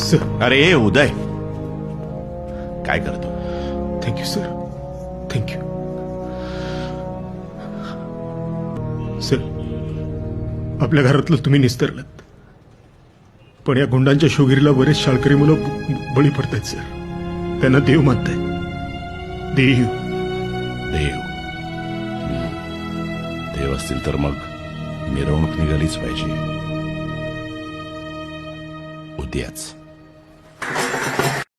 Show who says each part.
Speaker 1: Sir.
Speaker 2: अरे उदय, काय करतो?
Speaker 1: Thank you sir, thank you sir. आपल्या घरातलं तुम्ही निस्तरलात, पण या गुंडांच्या शोगिरीला बरेच शाळकरी मुलं बळी पडतायत सर. त्यांना देव मानतायत. देव
Speaker 2: देव. देव असतील तर मग मिरवणूक निघालीच पाहिजे उद्याच.